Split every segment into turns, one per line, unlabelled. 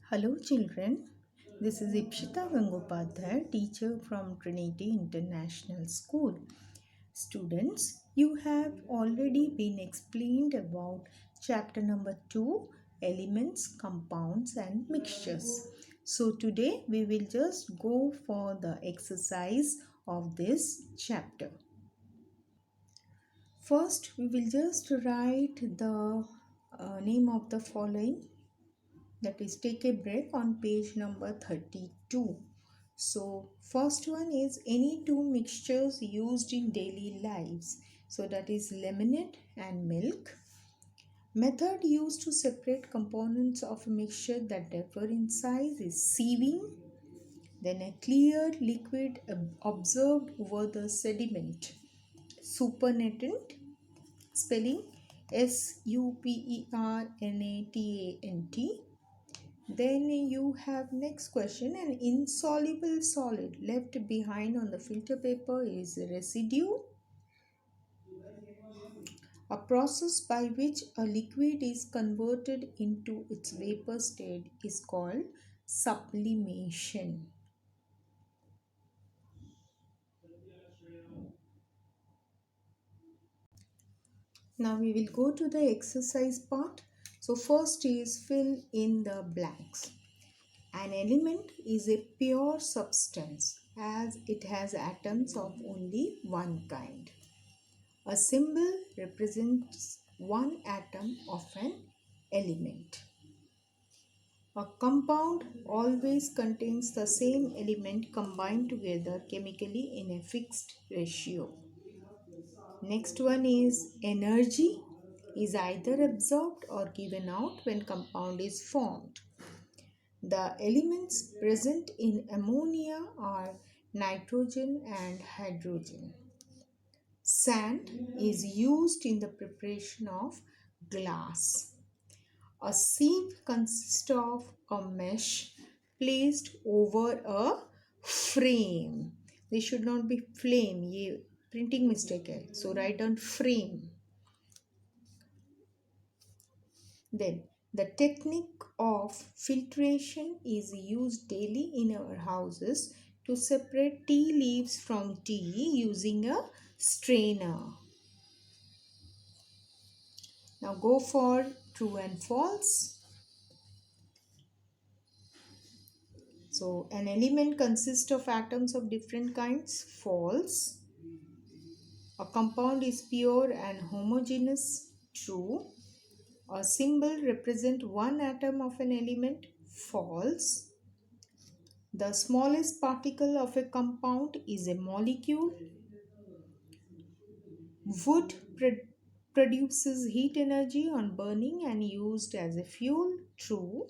Hello children, this is Ipshita Gangopadhyay, teacher from Trinity International School. Students, you have already been explained about chapter number 2, elements, compounds and mixtures. So today we will just go for the exercise of this chapter. First, we will just write the name of the following, that is take a break, on page number 32. So first one is any two mixtures used in daily lives. So that is lemonade and milk. Method used to separate components of a mixture that differ in size is sieving. Then a clear liquid observed over the sediment. Supernatant, spelling Supernatant. Then you have next question, an insoluble solid left behind on the filter paper is residue. A process by which a liquid is converted into its vapor state is called sublimation. Now we will go to the exercise part. So first is fill in the blanks. An element is a pure substance as it has atoms of only one kind. A symbol represents one atom of an element. A compound always contains the same element combined together chemically in a fixed ratio. Next one is energy is either absorbed or given out when compound is formed. The elements present in ammonia are nitrogen and hydrogen. Sand is used in the preparation of glass. A sieve consists of a mesh placed over a frame. They should not be flame. ये printing mistake है. So write down frame. Then the technique of filtration is used daily in our houses to separate tea leaves from tea using a strainer. Now go for true and false. So an element consists of atoms of different kinds. False. A compound is pure and homogeneous. True. A symbol represents one atom of an element. False. The smallest particle of a compound is a molecule. Wood produces heat energy on burning and used as a fuel. True.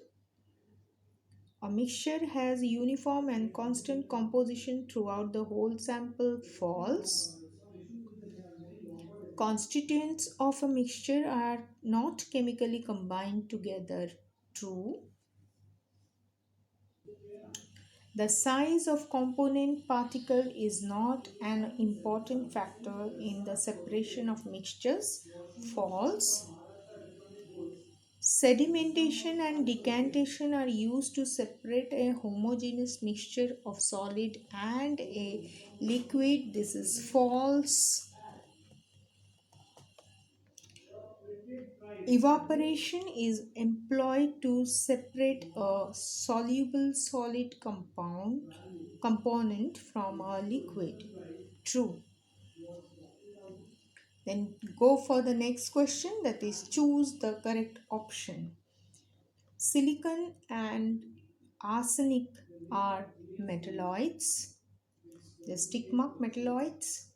A mixture has uniform and constant composition throughout the whole sample. False. Constituents of a mixture are not chemically combined together. True. The size of component particle is not an important factor in the separation of mixtures. False. Sedimentation and decantation are used to separate a homogeneous mixture of solid and a liquid. This is false. Evaporation is employed to separate a soluble solid component from a liquid. True. Then go for the next question, that is choose the correct option. Silicon and arsenic are metalloids. Just tick mark metalloids.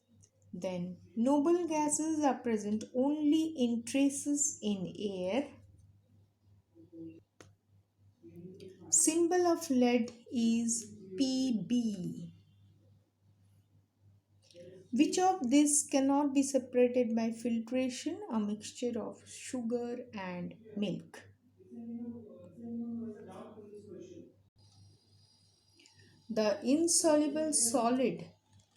Then noble gases are present only in traces in air. Symbol of lead is Pb. Which of these cannot be separated by filtration? A mixture of sugar and milk. The insoluble solid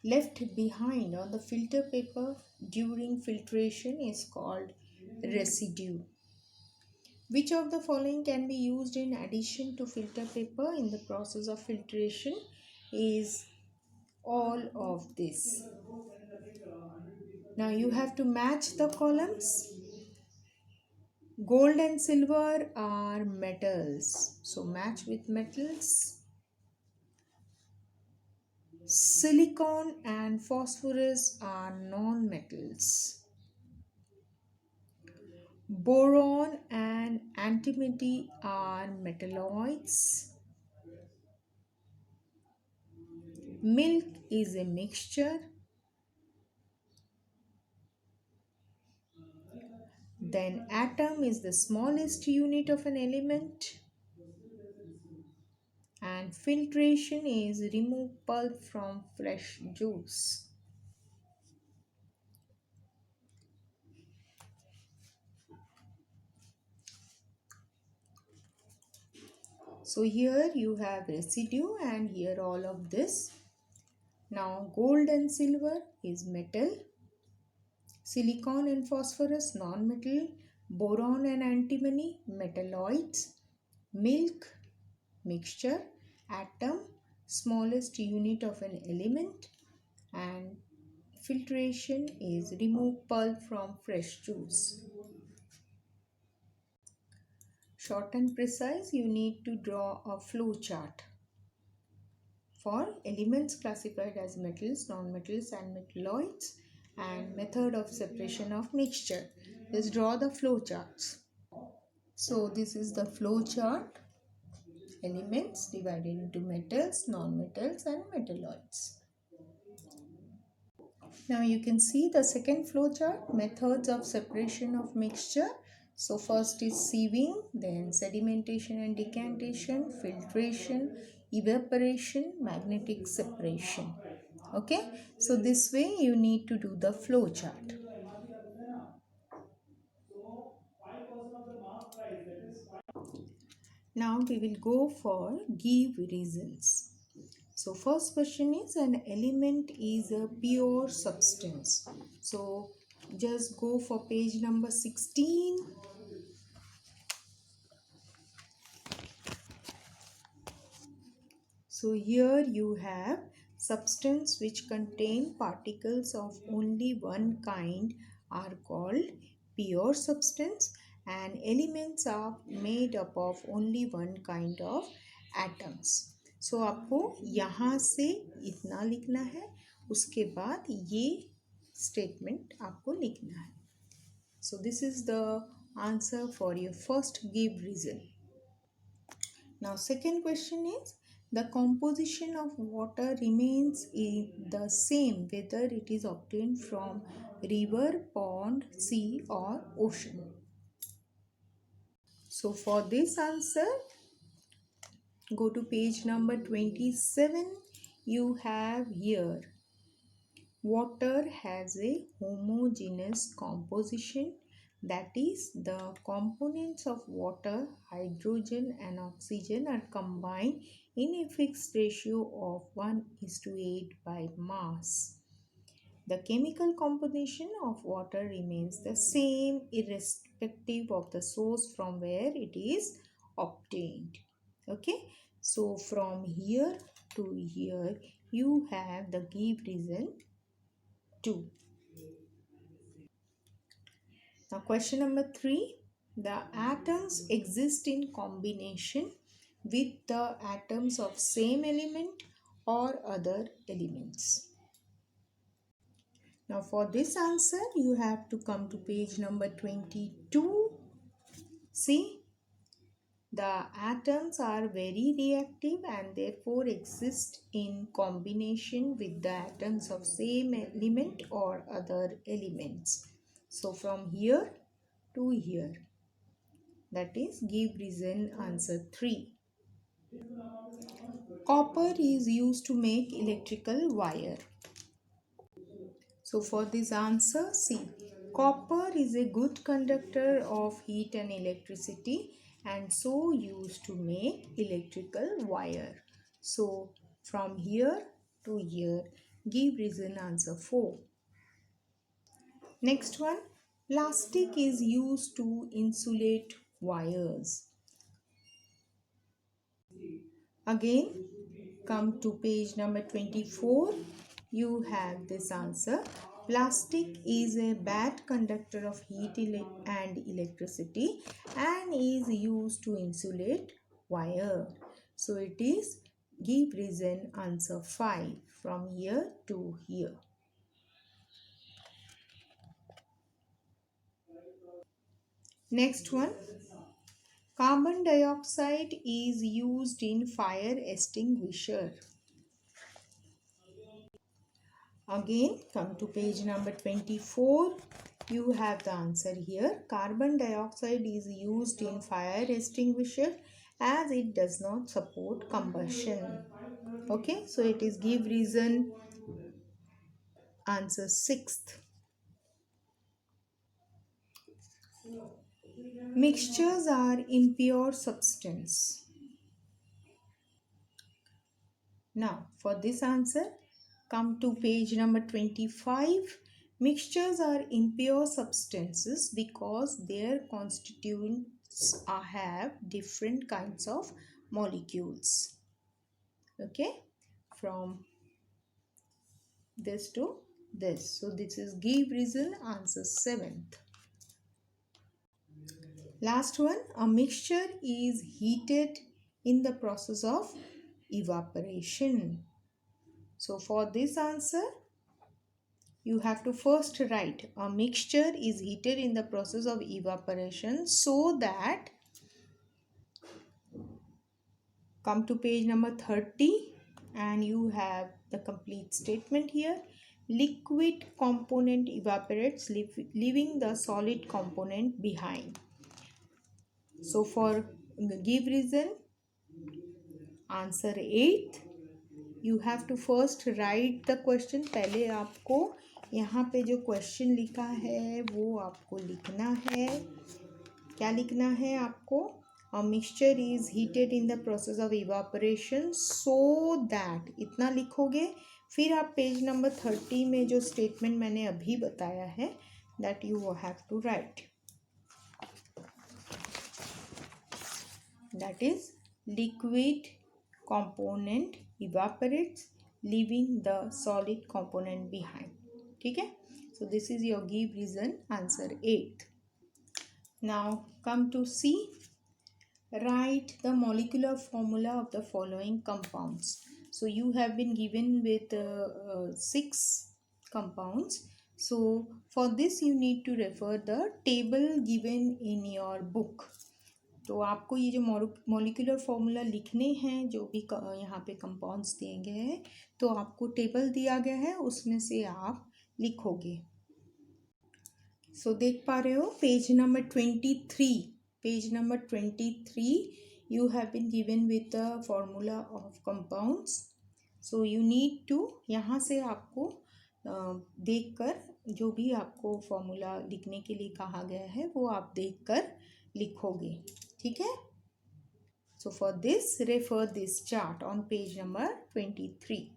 left behind on the filter paper during filtration is called residue. Which of the following can be used in addition to filter paper in the process of filtration? Is all of this. Now you have to match the columns. Gold and silver are metals, so match with metals. Silicon and phosphorus are non-metals. Boron and antimony are metalloids. Milk is a mixture. Then atom is the smallest unit of an element. And filtration is remove pulp from fresh juice. So here you have residue and here all of this. Now gold and silver is metal. Silicon and phosphorus non-metal. Boron and antimony metalloids. Milk mixture. Atom smallest unit of an element. And filtration is remove pulp from fresh juice. Short and precise, you need to draw a flow chart for elements classified as metals, non-metals and metalloids and method of separation of mixture. Let's draw the flow charts. So this is the flow chart. Elements divided into metals, non-metals and metalloids. Now you can see the second flow chart, methods of separation of mixture. So first is sieving, then sedimentation and decantation, filtration, evaporation, magnetic separation. Okay, so this way you need to do the flow chart. Now we will go for give reasons. So first question is, an element is a pure substance. So just go for page number 16. So here you have substance which contain particles of only one kind are called pure substance, and elements are made up of only one kind of atoms. So आपको यहाँ से इतना लिखना है, उसके बाद ये statement आपको लिखना है. So this is the answer for your first give reason. Now second question is, the composition of water remains the same whether it is obtained from river, pond, sea or ocean. So for this answer, go to page number 27. You have here, water has a homogeneous composition, that is, the components of water, hydrogen and oxygen are combined in a fixed ratio of 1:8 by mass. The chemical composition of water remains the same irrespective of the source from where it is obtained. Okay, so from here to here you have the give reason 2. Now question number 3. The atoms exist in combination with the atoms of same element or other elements. Now for this answer you have to come to page number 22. See, the atoms are very reactive and therefore exist in combination with the atoms of same element or other elements. So from here to here, that is give reason answer 3. Copper is used to make electrical wire. So for this answer, see, copper is a good conductor of heat and electricity and so used to make electrical wire. So from here to here, give reason answer 4. Next one, plastic is used to insulate wires. Again, come to page number 24. You have this answer. Plastic is a bad conductor of heat and electricity and is used to insulate wire. So it is give reason, answer 5 from here to here. Next one. Carbon dioxide is used in fire extinguisher. Again, come to page number 24. You have the answer here. Carbon dioxide is used in fire extinguisher as it does not support combustion. Okay, so it is give reason, answer 6th. Mixtures are impure substance. Now, for this answer, come to page number 25. Mixtures are impure substances because their constituents have different kinds of molecules. Okay, from this to this. So this is give reason, answer 7th. Last one, a mixture is heated in the process of evaporation. So for this answer, you have to first write a mixture is heated in the process of evaporation so that, come to page number 30 and you have the complete statement here. Liquid component evaporates, leaving the solid component behind. So for give reason, answer 8th. You have to first write the question. पहले आपको यहाँ पे जो question लिखा है वो आपको लिखना है. क्या लिखना है आपको? A mixture is heated in the process of evaporation so that, इतना लिखोगे. फिर आप पेज नंबर 30 में जो स्टेटमेंट मैंने अभी बताया है that you have to write. That is, liquid component evaporates, leaving the solid component behind. ठीक है? So this is your give reason, answer 8th. Now come to C. Write the molecular formula of the following compounds. So you have been given with 6 compounds. So for this you need to refer the table given in your book. तो आपको ये जो molecular formula लिखने हैं, जो भी यहाँ पे कंपाउंड्स दिए गए हैं, तो आपको टेबल दिया गया है उसमें से आप लिखोगे. सो देख पा रहे हो page number 23. Page number 23 you have been given with the formula of compounds. So you need to, यहाँ से आपको देखकर जो भी आपको फॉर्मूला लिखने के लिए कहा गया है वो आप देखकर लिखोगे. ठीक है? So for this, refer this chart on page number 23.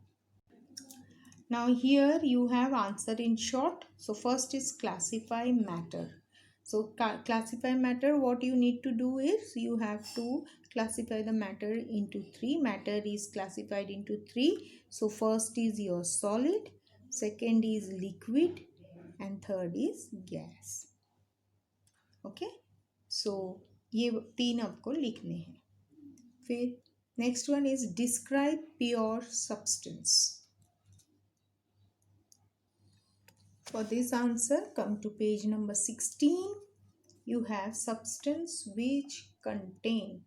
Now here you have answer in short. So first is classify matter. So classify matter, what you need to do is you have to classify the matter into 3. Matter is classified into 3. So first is your solid, second is liquid, and third is gas. Okay? So ये 3 आपको लिखने हैं. फिर next one is describe pure substance. For this answer, come to page number 16. You have substance which contain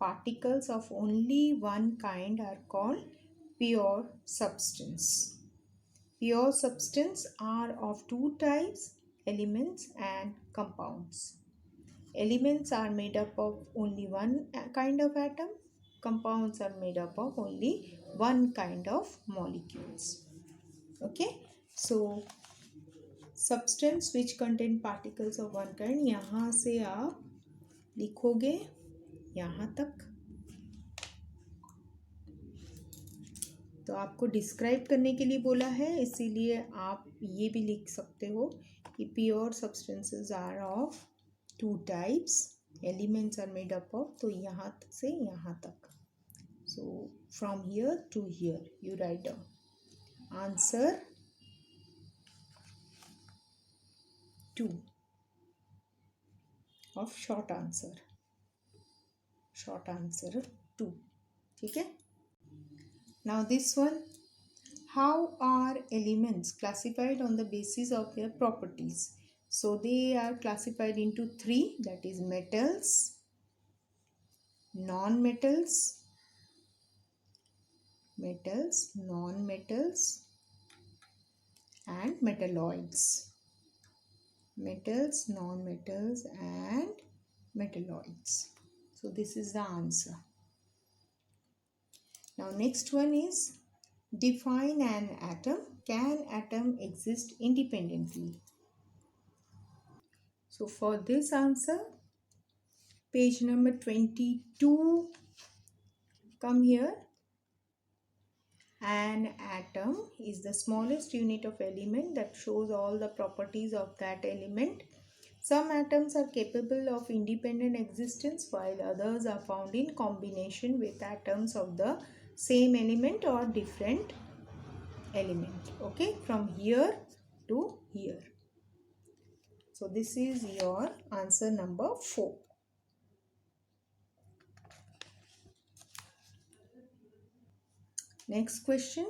particles of only one kind are called pure substance. Pure substance are of 2 types, elements and compounds. Elements are made up of only one kind of atom. Compounds are made up of only one kind of molecules. Okay, so substance which contain particles of one kind, यहाँ से आप लिखोगे यहाँ तक. तो आपको describe करने के लिए बोला है, इसीलिए आप ये भी लिख सकते हो कि pure substances are of 2 types, elements are made up of, तो यहाँ से यहाँ तक. So from here to here you write down answer 2 of short answer 2. ठीक है. Now this one, how are elements classified on the basis of their properties? So they are classified into 3, that is metals, non-metals, non-metals and metalloids. Metals, non-metals and metalloids. So this is the answer. Now next one is define an atom. Can atom exist independently? So for this answer, page number 22, come here. An atom is the smallest unit of element that shows all the properties of that element. Some atoms are capable of independent existence while others are found in combination with atoms of the same element or different element. Okay, from here to here. So this is your answer number 4. Next question.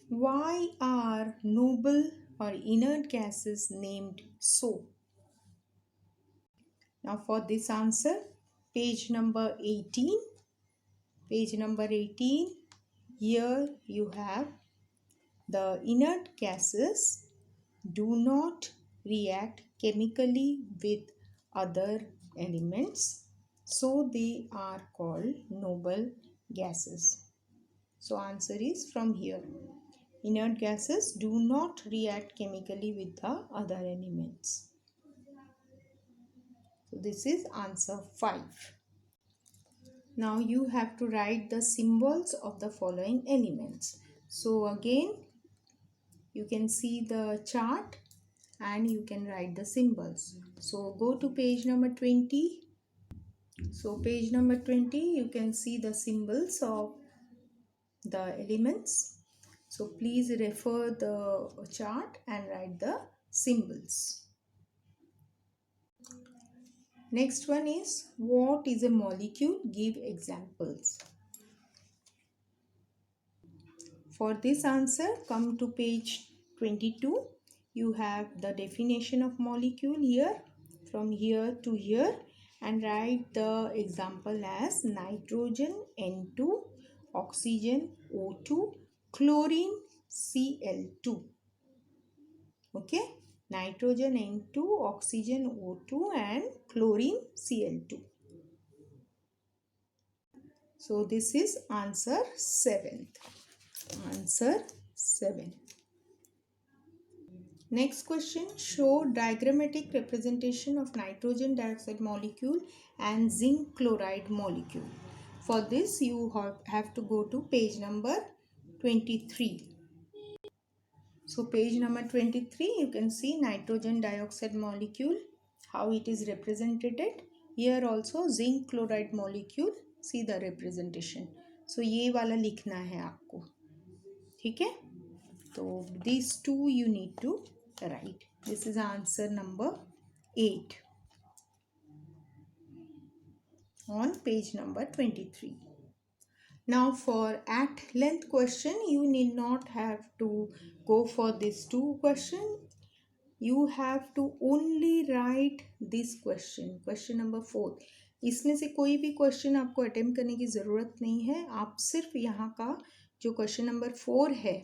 Why are noble or inert gases named so? Now for this answer, page number 18. Page number 18. Here you have the inert gases do not react chemically with other elements, so they are called noble gases. So answer is from here. Inert gases do not react chemically with the other elements. So this is answer 5. Now you have to write the symbols of the following elements. So again, you can see the chart and you can write the symbols. So go to page number 20. So page number 20, you can see the symbols of the elements. So please refer the chart and write the symbols. Next one is, what is a molecule? Give examples. For this answer, come to page 22. You have the definition of molecule here, from here to here, and write the example as nitrogen N2, oxygen O2, chlorine Cl2. Okay, nitrogen N2, oxygen O2 and chlorine Cl2. So this is answer 7. Answer 7. Next question, show diagrammatic representation of nitrogen dioxide molecule and zinc chloride molecule. For this you have to go to page number 23. So page number 23, you can see nitrogen dioxide molecule, how it is represented. Here also zinc chloride molecule, see the representation. So ये वाला लिखना है आपको, ठीक है. तो these two you need to write. This is answer number 8 on page number 23. Now for at length question, you need not have to go for these two questions. You have to only write this question, question number 4. इसमें से कोई भी question आपको attempt करने की ज़रूरत नहीं है. आप सिर्फ यहाँ का जो क्वेश्चन नंबर 4 है,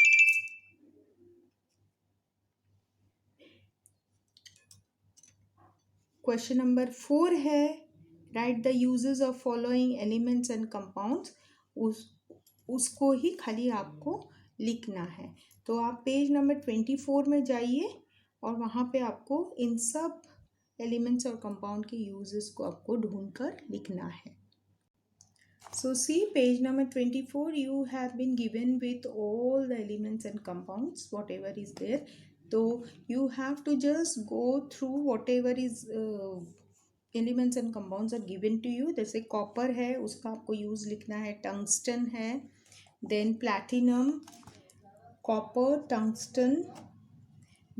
क्वेश्चन नंबर 4 है, right the uses of following elements and compounds, उसको ही खाली आपको लिखना है. तो आप पेज नंबर 24 में जाइए और वहाँ पे आपको इन सब एलिमेंट्स और कंपाउंड के यूजेस को आपको ढूंढकर लिखना है. So see page number 24, you have been given with all the elements and compounds, whatever is there. So you have to just go through whatever is elements and compounds are given to you. जैसे copper है उसका आपको use लिखना है, tungsten है, then platinum, copper, tungsten,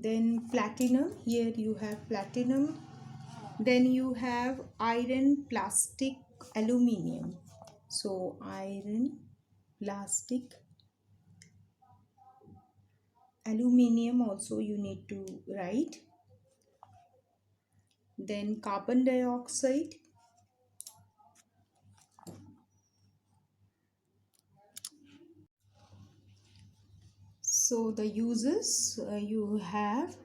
then platinum, here you have platinum, then you have iron, plastic, aluminium. So iron, plastic, aluminium also you need to write, then carbon dioxide, so the uses you have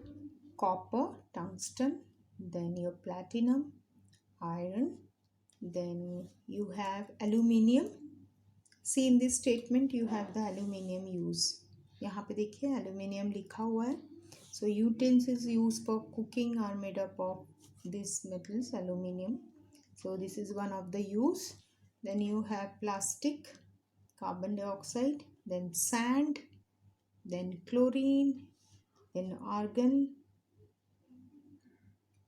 copper, tungsten, then your platinum, iron, then you have aluminium. See in this statement you have the aluminium use. यहाँ पे देखिए aluminium लिखा हुआ है. So utensils used for cooking are made up of these metals, aluminium. So this is one of the use. Then you have plastic, carbon dioxide, then sand, then chlorine, then argon.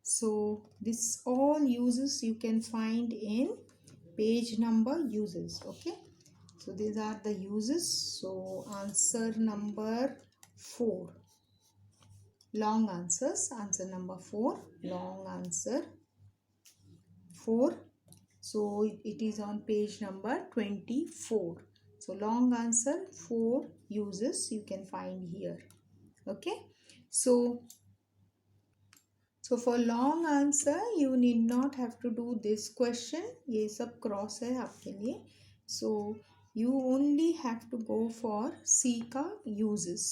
So this all uses you can find in page number uses. Okay, so these are the uses. So answer number 4, long answers. Answer number 4, long answer 4. So it is on page number 24. So long answer 4 uses you can find here. Okay, so for long answer you need not have to do this question. ये सब cross है आपके लिए. So you only have to go for C का uses.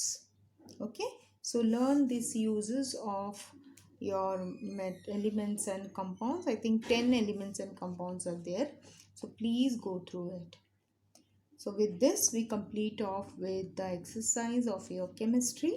Okay, so learn these uses of your elements and compounds. I think 10 elements and compounds are there, so please go through it. So with this we complete off with the exercise of your chemistry.